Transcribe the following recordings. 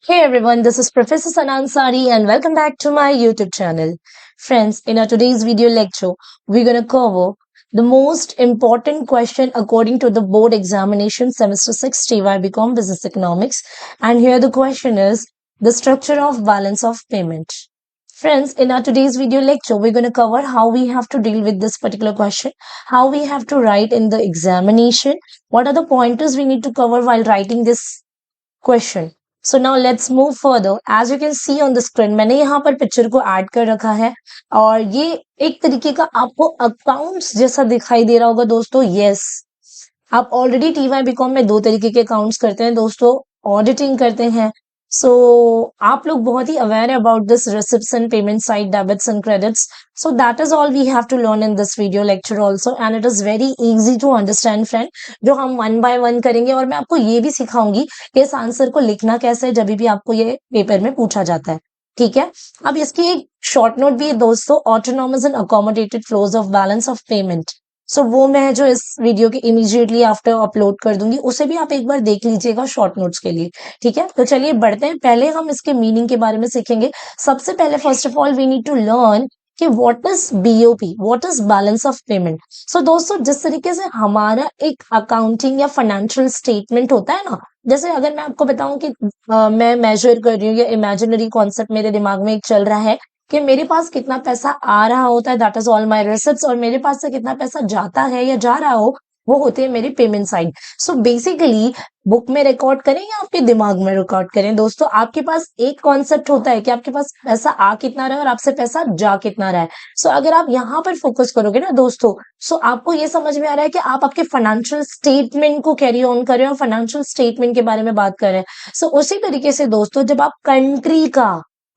Hey everyone, this is Professor Sanan Sari and welcome back to my YouTube channel. Friends, in our today's video lecture, we're going to cover the most important question according to the board examination semester 6 TY BCom Business Economics. And here the question is the structure of balance of payment. Friends, in our today's video lecture, we're going to cover how we have to deal with this particular question, how we have to write in the examination, what are the pointers we need to cover while writing this question. So now let's move further. As you can see on the screen, मैंने यहाँ पर picture को add कर रखा है और ये एक तरीके का आपको अकाउंट्स जैसा दिखाई दे रहा होगा दोस्तों. यस, आप ऑलरेडी टीवाई बीकॉम में दो तरीके के अकाउंट्स करते हैं दोस्तों. ऑडिटिंग करते हैं. सो आप लोग बहुत ही अवेयर है about this receipts and payment side, debits and credits. So that is all we have to learn in this video lecture also, and it is very easy to understand friend. जो हम one by one करेंगे और मैं आपको ये भी सिखाऊंगी कि इस आंसर को लिखना कैसे है जब भी आपको ये पेपर में पूछा जाता है. ठीक है. अब इसकी एक शॉर्ट नोट भी है दोस्तों, autonomous and accommodated flows of balance of payment. So वो मैं जो इस वीडियो के इमीडिएटली आफ्टर अपलोड कर दूंगी, उसे भी आप एक बार देख लीजिएगा शॉर्ट नोट्स के लिए. ठीक है. तो चलिए बढ़ते हैं. पहले हम इसके मीनिंग के बारे में सीखेंगे. सबसे पहले first of all we need to learn कि what is BOP, what is balance of payment. So दोस्तों, जिस तरीके से हमारा एक अकाउंटिंग या फाइनेंशियल स्टेटमेंट होता है ना, जैसे अगर मैं आपको बताऊं कि मैं मेजर कर रही हूँ या इमेजिनरी कॉन्सेप्ट मेरे दिमाग में एक चल रहा है कि मेरे पास कितना पैसा आ रहा होता है, that is all my receipts, और मेरे पास से कितना पैसा जाता है या जा रहा हो, वो होते हैं मेरी payment side. So basically book में रिकॉर्ड करें या आपके दिमाग में रिकॉर्ड करें दोस्तों, आपके पास एक कॉन्सेप्ट होता है कि आपके पास पैसा आ कितना रहा है और आपसे पैसा जा कितना रहा है. सो अगर आप यहाँ पर फोकस करोगे ना दोस्तों, सो आपको ये समझ में आ रहा है कि आप आपके फाइनेंशियल स्टेटमेंट को कैरी ऑन कर रहे हो और फाइनेंशियल स्टेटमेंट के बारे में बात कर रहे हैं. सो उसी तरीके से दोस्तों, जब आप कंट्री का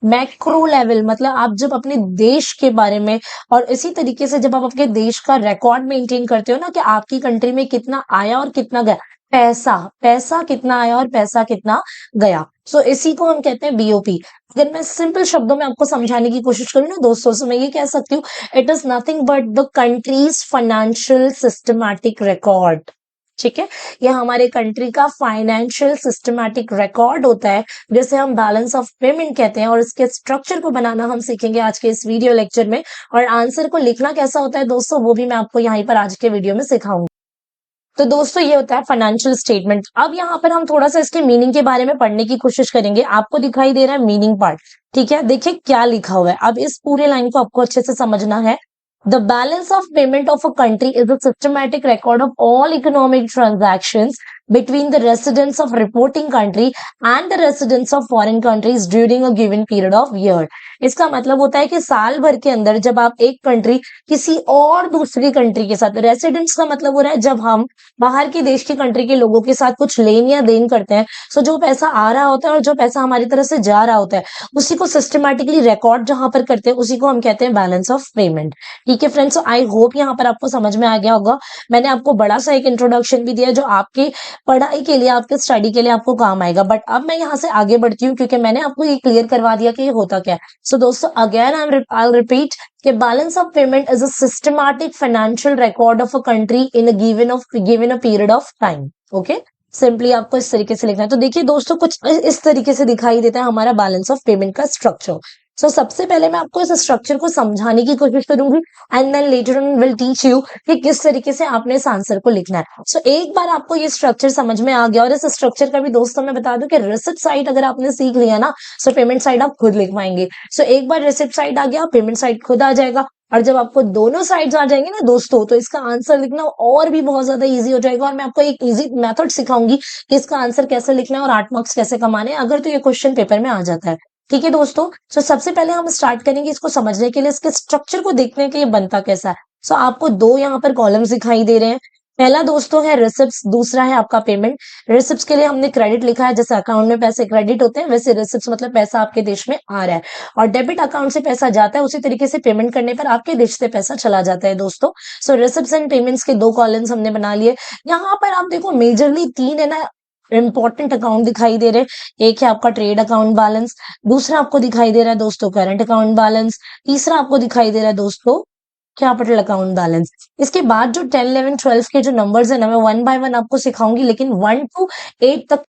मैक्रो लेवल, मतलब आप जब अपने देश के बारे में, और इसी तरीके से जब आप अपने देश का रिकॉर्ड मेंटेन करते हो ना कि आपकी कंट्री में कितना आया और कितना गया, पैसा पैसा कितना आया और पैसा कितना गया. सो इसी को हम कहते हैं बीओपी. अगर मैं सिंपल शब्दों में आपको समझाने की कोशिश करूँ ना दोस्तों, तो मैं ये कह सकती हूँ, it is nothing but the countries financial systematic record. ठीक है. यह हमारे कंट्री का फाइनेंशियल सिस्टमैटिक रिकॉर्ड होता है, जिसे हम बैलेंस ऑफ पेमेंट कहते हैं, और इसके स्ट्रक्चर को बनाना हम सीखेंगे आज के इस वीडियो लेक्चर में. और आंसर को लिखना कैसा होता है दोस्तों, वो भी मैं आपको यहाँ पर आज के वीडियो में सिखाऊंगी. तो दोस्तों, ये होता है फाइनेंशियल स्टेटमेंट. अब यहाँ पर हम थोड़ा सा इसके मीनिंग के बारे में पढ़ने की कोशिश करेंगे. आपको दिखाई दे रहा है मीनिंग पार्ट. ठीक है. देखिए क्या लिखा हुआ है. अब इस पूरे लाइन को आपको अच्छे से समझना है. The balance of payment of a country is a systematic record of all economic transactions between the residents of reporting country and the residents of foreign countries during a given period of year. इसका मतलब होता है कि साल भर के अंदर जब आप एक कंट्री किसी और दूसरी कंट्री के साथ, रेसिडेंट्स का मतलब हो रहा है जब हम बाहर के देश की कंट्री के लोगों के साथ कुछ लेन या देन करते हैं, सो जो पैसा आ रहा होता है और जो पैसा हमारी तरफ से जा रहा होता है, उसी को सिस्टमैटिकली रिकॉर्ड जहां पर करते हैं, उसी को हम कहते हैं बैलेंस ऑफ पेमेंट. ठीक है फ्रेंड्स, आई होप यहाँ पर आपको समझ में आ गया होगा. मैंने आपको बड़ा सा एक इंट्रोडक्शन भी दिया जो आपकी पढ़ाई के लिए, आपके स्टडी के लिए आपको काम आएगा. बट अब मैं यहाँ से आगे बढ़ती हूँ क्योंकि मैंने आपको ये क्लियर करवा दिया कि ये होता क्या है. सो दोस्तों, अगेन आई रिपीट कि balance of payment is a systematic financial record of a country in a given a period of time. Okay. Simply आपको इस तरीके से लिखना है. तो देखिए दोस्तों, कुछ इस तरीके से दिखाई देता है हमारा बैलेंस ऑफ पेमेंट का स्ट्रक्चर. सो सबसे पहले मैं आपको इस स्ट्रक्चर को समझाने की कोशिश करूंगी, and then later on will teach you कि किस तरीके से आपने इस आंसर को लिखना है. सो एक बार आपको ये स्ट्रक्चर समझ में आ गया, और इस स्ट्रक्चर का भी दोस्तों मैं बता दूं कि रिसिप्ट साइड अगर आपने सीख लिया ना, सो पेमेंट साइड आप खुद लिख पाएंगे. सो एक बार रिसिप्ट साइड आ गया, पेमेंट साइड खुद आ जाएगा. और जब आपको दोनों साइड्स आ जाएंगे ना दोस्तों, तो इसका आंसर लिखना और भी बहुत ज्यादा इजी हो जाएगा. और मैं आपको एक इजी मेथड सिखाऊंगी कि इसका आंसर कैसे लिखना है और 8 मार्क्स कैसे कमाने हैं, अगर तो ये क्वेश्चन पेपर में आ जाता है. ठीक है दोस्तों. सो सबसे पहले हम स्टार्ट करेंगे इसको समझने के लिए, इसके स्ट्रक्चर को देखने के ये बनता कैसा है. सो आपको दो यहाँ पर कॉलम्स दिखाई दे रहे हैं. पहला दोस्तों है रिसिप्ट्स, दूसरा है आपका पेमेंट. रिसिप्ट्स के लिए हमने क्रेडिट लिखा है, जैसे अकाउंट में पैसे क्रेडिट होते हैं वैसे रिसिप्ट्स मतलब पैसा आपके देश में आ रहा है, और डेबिट अकाउंट से पैसा जाता है, उसी तरीके से पेमेंट करने पर आपके देश से पैसा चला जाता है दोस्तों. सो रिसिप्ट्स एंड पेमेंट्स के दो कॉलम्स हमने बना लिए. यहाँ पर आप देखो मेजरली तीन है ना इंपॉर्टेंट अकाउंट दिखाई दे रहे हैं. एक है आपका ट्रेड अकाउंट बैलेंस, दूसरा आपको दिखाई दे रहा है दोस्तों करंट अकाउंट बैलेंस, तीसरा आपको दिखाई दे रहा है दोस्तों कैपिटल अकाउंट बैलेंस. इसके बाद जो 10, 11, 12 के जो नंबर्स है ना, मैं वन बाय वन आपको सिखाऊंगी, लेकिन 1 to 8 तक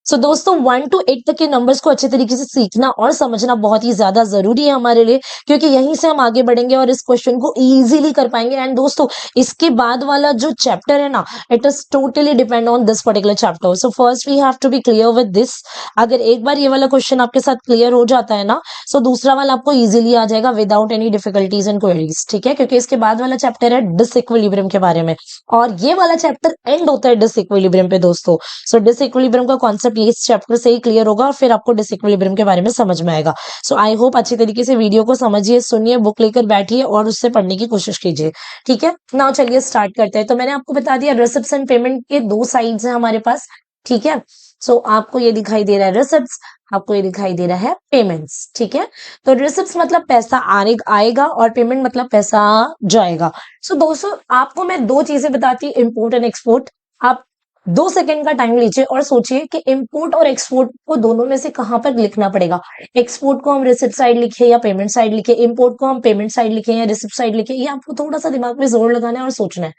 सो दोस्तों 1 to 8 तक के नंबर्स को अच्छे तरीके से सीखना और समझना बहुत ही ज्यादा जरूरी है हमारे लिए, क्योंकि यहीं से हम आगे बढ़ेंगे और इस क्वेश्चन को इजीली कर पाएंगे। एंड दोस्तों इसके बाद वाला जो चैप्टर है ना, it is totally depend on this particular chapter. So first we have to be clear with this. अगर एक बार ये वाला क्वेश्चन आपके साथ क्लियर हो जाता है ना, सो दूसरा वाला आपको इजीली आ जाएगा without any difficulties and queries, ठीक है। क्योंकि इसके बाद वाला चैप्टर है डिसइक्विलिब्रियम के बारे में, और ये वाला चैप्टर एंड होता है डिसइक्विलिब्रियम पे दोस्तों। सो डिसइक्विलिब्रियम का कॉन्सेप्ट इस चैप्टर से ही क्लियर होगा और फिर आपको डिसइक्विलिब्रियम के बारे में समझ में आएगा। सो आई होप अच्छी तरीके से वीडियो को समझिए, सुनिए, बुक लेकर बैठिए और उससे पढ़ने की कोशिश कीजिए, ठीक है। नाउ चलिए स्टार्ट करते हैं। तो मैंने आपको बता दिया रिसिप्ट्स एंड पेमेंट के दो साइड्स हैं हमारे पास, ठीक है। सो आपको ये दिखाई दे रहा है रिसिप्ट्स, आपको ये दिखाई दे रहा है पेमेंट्स, ठीक है। तो रिसिप्ट्स मतलब पैसा आने आएगा और पेमेंट मतलब पैसा जाएगा। सो दोस्तों आपको मैं दो चीजें बताती हूँ, इम्पोर्ट एंड एक्सपोर्ट। आप 2 सेकंड का टाइम लीजिए और सोचिए कि इंपोर्ट और एक्सपोर्ट को दोनों में से कहां पर लिखना पड़ेगा। एक्सपोर्ट को हम रिसिप्ट साइड लिखे या पेमेंट साइड लिखे, इंपोर्ट को हम पेमेंट साइड लिखे या रिसिप्ट साइड लिखे, ये आपको थोड़ा सा दिमाग में जोर लगाना है और सोचना है,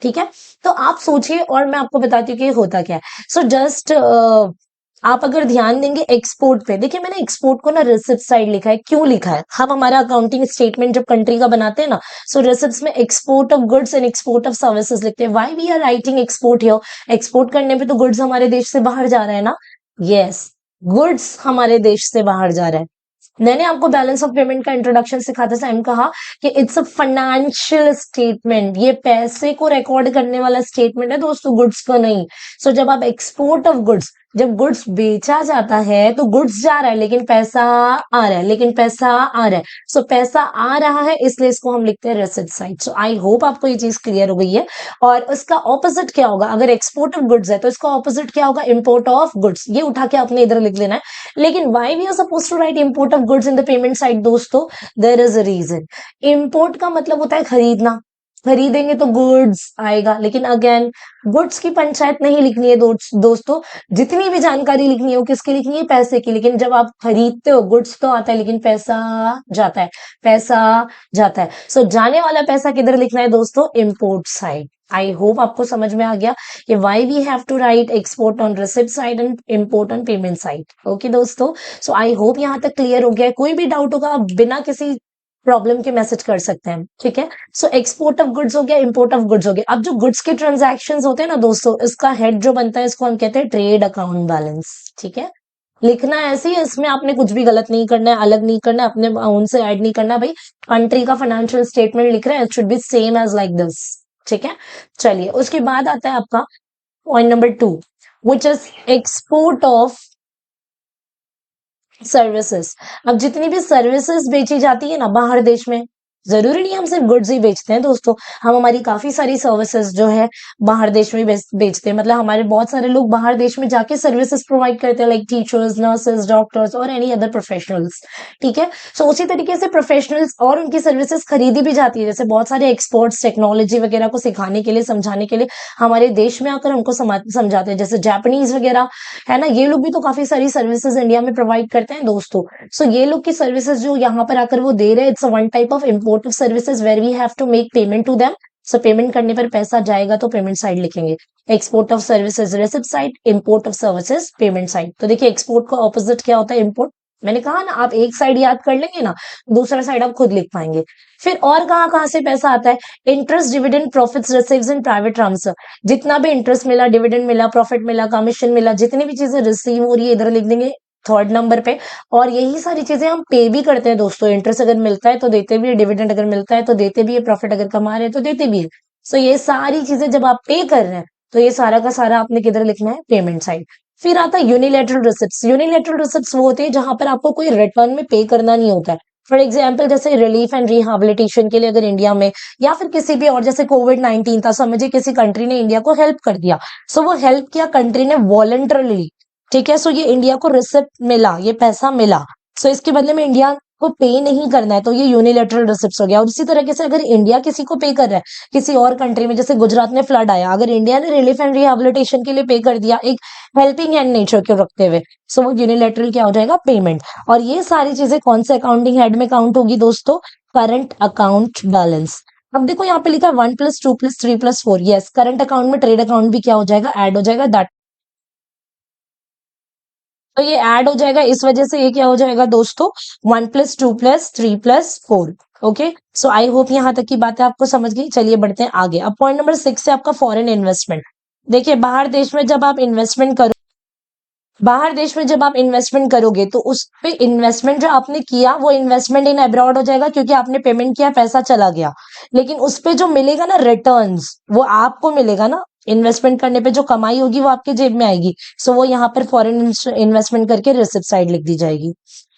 ठीक है। तो आप सोचिए और मैं आपको बताती हूँ कि होता क्या है। सो जस्ट आप अगर ध्यान देंगे एक्सपोर्ट पे, देखिए मैंने एक्सपोर्ट को ना रिसिप्ट साइड लिखा है। क्यों लिखा है? हम हमारा अकाउंटिंग स्टेटमेंट जब कंट्री का बनाते हैं ना, सो रिसिप्ट्स में export of goods and export of services लिखते हैं। Why we are writing export here? Export करने पे तो गुड्स हमारे देश से बाहर जा रहा है ना। यस, गुड्स हमारे देश से बाहर जा रहा है। मैंने आपको बैलेंस ऑफ पेमेंट का इंट्रोडक्शन सिखाते टाइम कहा कि इट्स अ फाइनेंशियल स्टेटमेंट, ये पैसे को रिकॉर्ड करने वाला स्टेटमेंट है दोस्तों, गुड्स का नहीं। सो जब आप एक्सपोर्ट ऑफ गुड्स, जब गुड्स बेचा जाता है तो गुड्स जा रहा है लेकिन पैसा आ रहा है, लेकिन पैसा आ रहा है। सो पैसा आ रहा है इसलिए इसको हम लिखते हैं receipt side. So I hope आपको ये चीज क्लियर हो गई है। और उसका ऑपोजिट क्या होगा? अगर एक्सपोर्ट ऑफ गुड्स है तो इसका ऑपोजिट क्या होगा? Import of goods. ये उठा के आपने इधर लिख लेना है। लेकिन why we are suppose to write import of goods in the payment side दोस्तों? There is a reason. Import का मतलब होता है खरीदना, खरीदेंगे तो गुड्स आएगा। लेकिन अगेन गुड्स की पंचायत नहीं लिखनी है दोस्तों। जितनी भी जानकारी लिखनी है वो किसकी लिखनी है? पैसे की। लेकिन जब आप खरीदते हो गुड्स तो आता है लेकिन पैसा जाता है, पैसा जाता है। सो जाने वाला पैसा किधर लिखना है दोस्तों? Import side. आई होप आपको समझ में आ गया कि why we have to write export on receipt side and import on payment side. Okay दोस्तों, सो आई होप यहाँ तक क्लियर हो गया है। कोई भी डाउट होगा आप बिना किसी प्रॉब्लम के मैसेज कर सकते हैं, ठीक है। सो एक्सपोर्ट ऑफ गुड्स हो गया, इंपोर्ट ऑफ गुड्स हो गया। अब जो गुड्स के ट्रांजैक्शंस होते हैं ना दोस्तों, इसका हेड जो बनता है इसको हम कहते हैं ट्रेड अकाउंट बैलेंस, ठीक है। लिखना ऐसे ही, इसमें आपने कुछ भी गलत नहीं करना है, अलग नहीं करना है, अपने उनसे ऐड नहीं करना है। भाई कंट्री का फाइनेंशियल स्टेटमेंट लिख रहे हैं, it should be same as like this, ठीक है। चलिए उसके बाद आता है आपका point number 2, which is export of services. अब जितनी भी सर्विसेज बेची जाती है ना बाहर देश में, जरूरी नहीं हम सिर्फ गुड्स ही बेचते हैं दोस्तों, हम हमारी काफी सारी सर्विसेज जो है बाहर देश में बेचते हैं। मतलब हमारे बहुत सारे लोग बाहर देश में जाके सर्विसेज प्रोवाइड करते हैं, लाइक टीचर्स, नर्सेज, डॉक्टर्स और एनी अदर प्रोफेशनल्स, ठीक है। सो उसी तरीके से प्रोफेशनल्स और उनकी सर्विसेज खरीदी भी जाती है। जैसे बहुत सारे एक्सपर्ट्स टेक्नोलॉजी वगैरह को सिखाने के लिए, समझाने के लिए हमारे देश में आकर हमको समझाते हैं। जैसे जापानीज वगैरह है ना, ये लोग भी तो काफी सारी सर्विसेज इंडिया में प्रोवाइड करते हैं दोस्तों। सो ये लोग की सर्विसेज जो यहाँ पर आकर वो दे रहे हैं, it's one type of import of services where we have to make payment to them. So payment करने पर पैसा जाएगा तो पेमेंट साइड लिखेंगे। Export of services receipt side, import of services payment side. तो देखिए एक्सपोर्ट का ऑपोजिट क्या होता है? इंपोर्ट। मैंने कहा ना आप एक साइड याद कर लेंगे ना, दूसरा साइड आप खुद लिख पाएंगे। फिर और कहाँ कहाँ से पैसा आता है? Interest, dividend, profits, receives and private transfer. जितना भी इंटरेस्ट मिला, डिविडेंड मिला, प्रॉफिट मिला, कमीशन मिला, जितनी भी चीजें रिसीव हो रही है इधर लिख देंगे थर्ड नंबर पे। और यही सारी चीजें हम पे भी करते हैं दोस्तों। इंटरेस्ट अगर मिलता है तो देते भी है, डिविडेंड अगर मिलता है तो देते भी है, प्रॉफिट अगर कमा रहे हैं तो देते भी है। सो ये सारी चीजें जब आप पे कर रहे हैं तो ये सारा का सारा आपने किधर लिखना है? Payment side. फिर आता है यूनिलेटरल रिसिप्ट्स। यूनिलेटरल रिसिप्ट्स वो होते हैं जहां पर आपको कोई रिटर्न में पे करना नहीं होता है। फॉर एग्जाम्पल जैसे रिलीफ एंड रिहेबिलिटेशन के लिए अगर इंडिया में या फिर किसी भी और, जैसे कोविड-19 था, समझिए किसी कंट्री ने इंडिया को हेल्प कर दिया। सो वो हेल्प किया कंट्री ने वॉलंटरली, ठीक है। सो ये इंडिया को रिसिप्ट मिला, ये पैसा मिला। सो इसके बदले में इंडिया को पे नहीं करना है, तो ये यूनिलेटरल रिसिप्ट हो गया। और इसी तरीके से अगर इंडिया किसी को पे कर रहा है किसी और कंट्री में, जैसे गुजरात में फ्लड आया, अगर इंडिया ने रिलीफ एंड रिहेबिलिटेशन के लिए पे कर दिया एक हेल्पिंग हैंड नेचर को रखते हुए, सो वो यूनिलेटरल क्या हो जाएगा? पेमेंट। और ये सारी चीजें कौन से अकाउंटिंग हेड में काउंट होगी दोस्तों? Current account balance. अब देखो यहाँ पे लिखा है 1+2+3+4। यस, करंट अकाउंट में ट्रेड अकाउंट भी क्या हो जाएगा? ऐड हो जाएगा। दैट तो ये ऐड हो जाएगा, इस वजह से ये क्या हो जाएगा दोस्तों, 1+2+3+4। ओके, सो आई होप यहाँ तक की बातें आपको समझ गई। चलिए बढ़ते हैं आगे। अब पॉइंट नंबर 6 से आपका फॉरेन इन्वेस्टमेंट। देखिए बाहर देश में जब आप इन्वेस्टमेंट करो, बाहर देश में जब आप इन्वेस्टमेंट करोगे तो उस पे इन्वेस्टमेंट जो आपने किया वो इन्वेस्टमेंट इन अब्रॉड हो जाएगा, क्योंकि आपने पेमेंट किया, पैसा चला गया। लेकिन उस पे जो मिलेगा ना रिटर्न्स, वो आपको मिलेगा ना। इन्वेस्टमेंट करने पे जो कमाई होगी वो आपके जेब में आएगी। सो वो यहाँ पर फॉरेन इन्वेस्टमेंट करके रिसिप्ट साइड लिख दी जाएगी।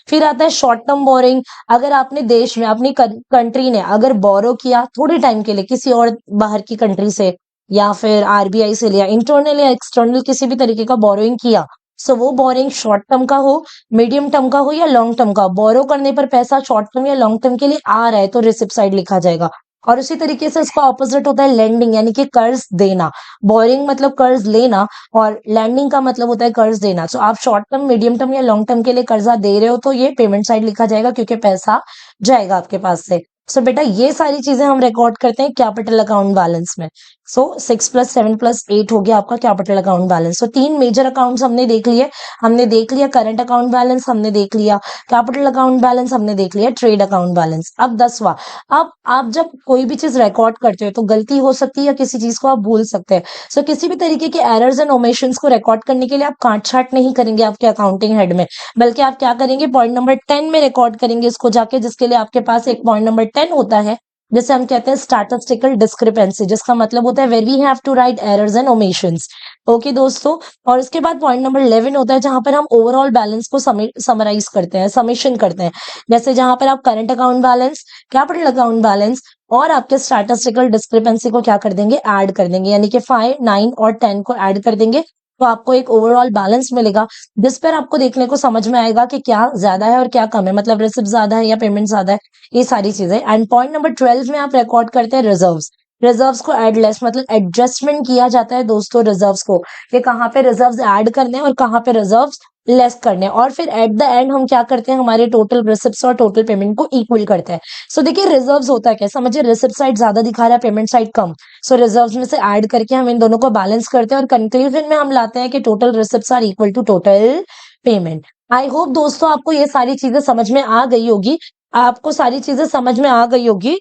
फिर आता है शॉर्ट टर्म बोरिंग। अगर आपने देश में, अपनी कंट्री ने अगर बोरो किया थोड़े टाइम के लिए किसी और बाहर की कंट्री से, या फिर आरबीआई से लिया, इंटरनल या एक्सटर्नल किसी भी तरीके का बोरोइंग किया, सो वो बोरिंग शॉर्ट टर्म का हो, मीडियम टर्म का हो या लॉन्ग टर्म का, बोरो करने पर पैसा शॉर्ट टर्म या लॉन्ग टर्म के लिए आ रहा है तो रिसिप्ट साइड लिखा जाएगा। और उसी तरीके से इसका ऑपोजिट होता है लेंडिंग, यानी कि कर्ज देना। बोरिंग मतलब कर्ज लेना, और लैंडिंग का मतलब होता है कर्ज देना। सो आप शॉर्ट टर्म, मीडियम टर्म या लॉन्ग टर्म के लिए कर्जा दे रहे हो तो ये पेमेंट साइड लिखा जाएगा, क्योंकि पैसा जाएगा आपके पास से। सो बेटा ये सारी चीजें हम रिकॉर्ड करते हैं कैपिटल अकाउंट बैलेंस में। सो 6+7+8 हो गया आपका कैपिटल अकाउंट बैलेंस। सो 3 मेजर अकाउंट्स हमने देख लिए। हमने देख लिया करंट अकाउंट बैलेंस, हमने देख लिया कैपिटल अकाउंट बैलेंस, हमने देख लिया ट्रेड अकाउंट बैलेंस। अब 10वां। अब आप जब कोई भी चीज रिकॉर्ड करते हो तो गलती हो सकती है या किसी चीज को आप भूल सकते हैं। सो किसी भी तरीके के एरर्स एंड ओमिशंस को रिकॉर्ड करने के लिए आप काट छाट नहीं करेंगे आपके अकाउंटिंग हेड में, बल्कि आप क्या करेंगे, पॉइंट नंबर 10 में रिकॉर्ड करेंगे इसको जाके, जिसके लिए आपके पास एक पॉइंट नंबर 10 होता है, जिसे हम कहते हैं स्टैटिस्टिकल डिस्क्रिपेंसी, जिसका मतलब होता है where we have to write errors and omissions. Okay दोस्तों, और इसके बाद पॉइंट नंबर 11 होता है जहां पर हम ओवरऑल बैलेंस को समराइज करते हैं, समेशन करते हैं। जैसे जहां पर आप current account balance, capital account balance और आपके स्टैटिस्टिकल डिस्क्रिपेंसी को क्या कर देंगे, ऐड कर देंगे, यानी कि 5, 9 और 10 को ऐड कर देंगे, तो आपको एक ओवरऑल बैलेंस मिलेगा, जिस पर आपको देखने को समझ में आएगा कि क्या ज्यादा है और क्या कम है, मतलब रिसिप्ट ज्यादा है या पेमेंट ज्यादा है, ये सारी चीजें। एंड पॉइंट नंबर 12 में आप रिकॉर्ड करते हैं रिजर्व्स। रिजर्व्स को एड लेस, मतलब एडजस्टमेंट किया जाता है दोस्तों रिजर्व्स को, कि कहाँ पे रिजर्व्स ऐड करने हैं और कहाँ पे रिजर्व्स लेस करने हैं। और फिर एट द एंड हम क्या करते हैं, हमारे टोटल रिसिप्ट्स और टोटल पेमेंट को इक्वल करते हैं। सो देखिए रिजर्व्स होता है क्या, समझिए रिसिप्ट साइड ज्यादा दिखा रहा है, पेमेंट साइड कम। सो रिजर्व्स में से ऐड करके हम इन दोनों को बैलेंस करते हैं और कंक्लूजन में हम लाते हैं कि total receipts are equal to total payment. I hope दोस्तों आपको ये सारी चीजें समझ में आ गई होगी, आपको सारी चीजें समझ में आ गई होगी।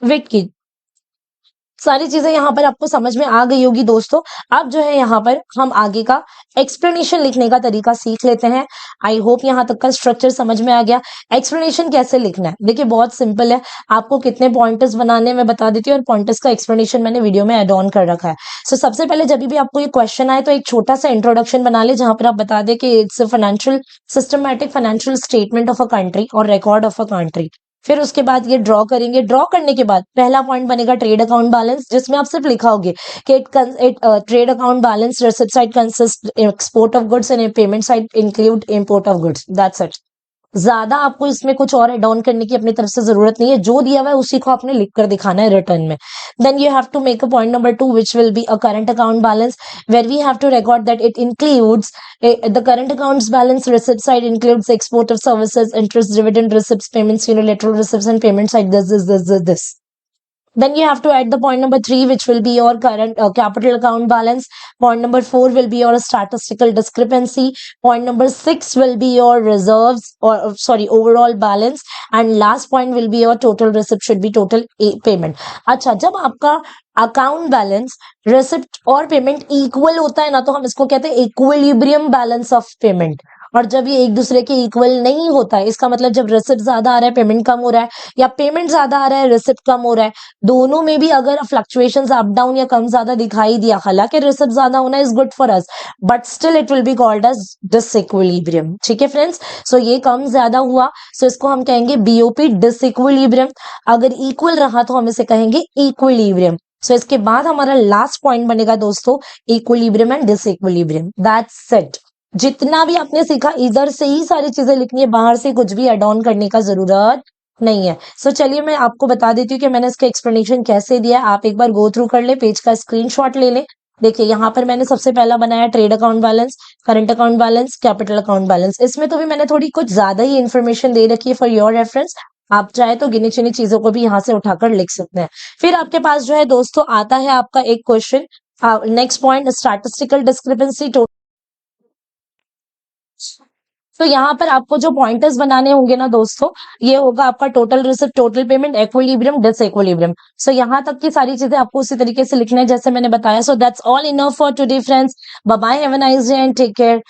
वेट की सारी चीजें यहाँ पर आपको समझ में आ गई होगी दोस्तों। अब जो है यहाँ पर हम आगे का एक्सप्लेनेशन लिखने का तरीका सीख लेते हैं। आई होप यहाँ तक का स्ट्रक्चर समझ में आ गया। एक्सप्लेनेशन कैसे लिखना है, देखिए बहुत सिंपल है। आपको कितने पॉइंटर्स बनाने में बता देती हूँ, और पॉइंटर्स का एक्सप्लेनेशन मैंने वीडियो में एड ऑन कर रखा है। सो सबसे पहले जब भी आपको ये क्वेश्चन आए तो एक छोटा सा इंट्रोडक्शन बना ले, जहां पर आप बता दे कि it's financial systematic financial statement of a country और रिकॉर्ड ऑफ अ कंट्री। फिर उसके बाद ये ड्रॉ करेंगे। ड्रॉ करने के बाद पहला पॉइंट बनेगा ट्रेड अकाउंट बैलेंस, जिसमें आप सिर्फ लिखाओगे कि it trade account balance receipt side consist export of goods and payment side include import of goods, that's it. ज्यादा आपको इसमें कुछ और एड ऑन करने की अपनी तरफ से जरूरत नहीं है, जो दिया हुआ है उसी को आपने लिख कर दिखाना है रिटर्न में। Then you have to make a point number 2 which will be a current account balance, where we have to record that it includes the current accounts balance receipt side includes export of services, interest, dividend receipts, payments, unilateral receipts, and payment side this. Then you have to add the point number 3, which will be your current capital account balance. Point number 4 will be your statistical discrepancy. Point number 6 will be your reserves, or sorry, overall balance. And last point will be your total receipt, should be total payment. अच्छा, जब आपका account balance, receipt और payment equal होता है ना, तो हम इसको कहते हैं इक्विलिब्रियम बैलेंस ऑफ पेमेंट। और जब ये एक दूसरे के इक्वल नहीं होता है, इसका मतलब जब रिसिप्ट ज्यादा आ रहा है पेमेंट कम हो रहा है, या पेमेंट ज्यादा आ रहा है रिसिप्ट कम हो रहा है, दोनों में भी अगर फ्लक्चुएशंस अप डाउन या कम ज्यादा दिखाई दिया, हालांकि रिसिप्ट ज्यादा होना is good for us, but still it will be called as disequilibrium. ठीक है फ्रेंड्स, सो ये कम ज्यादा हुआ, सो इसको हम कहेंगे बीओपी, डिसइक्विलिब्रियम। अगर इक्वल रहा तो हम इसे कहेंगे इक्विलिब्रियम। सो इसके बाद हमारा लास्ट पॉइंट बनेगा दोस्तों equilibrium and disequilibrium, that's it. जितना भी आपने सीखा इधर से ही सारी चीजें लिखनी है, बाहर से कुछ भी एड ऑन करने का जरूरत नहीं है। सो चलिए मैं आपको बता देती हूँ कि मैंने इसका एक्सप्लेनेशन कैसे दिया है। आप एक बार गो थ्रू कर ले, पेज का स्क्रीनशॉट ले ले। देखिए यहाँ पर मैंने सबसे पहला बनाया trade account balance, current account balance, capital account balance. इसमें तो भी मैंने थोड़ी कुछ ज्यादा ही इन्फॉर्मेशन दे रखी है फॉर योर रेफरेंस। आप चाहे तो गिनी चुनी चीजों को भी यहाँ से उठाकर लिख सकते हैं। फिर आपके पास जो है दोस्तों आता है आपका एक question, next point statistical discrepancy. तो यहाँ पर आपको जो पॉइंटर्स बनाने होंगे ना दोस्तों, ये होगा आपका total receipt, total payment, equilibrium, disequilibrium. So यहाँ तक की सारी चीजें आपको उसी तरीके से लिखना है जैसे मैंने बताया। So that's all enough for today friends. Bye bye, have a nice day and take care.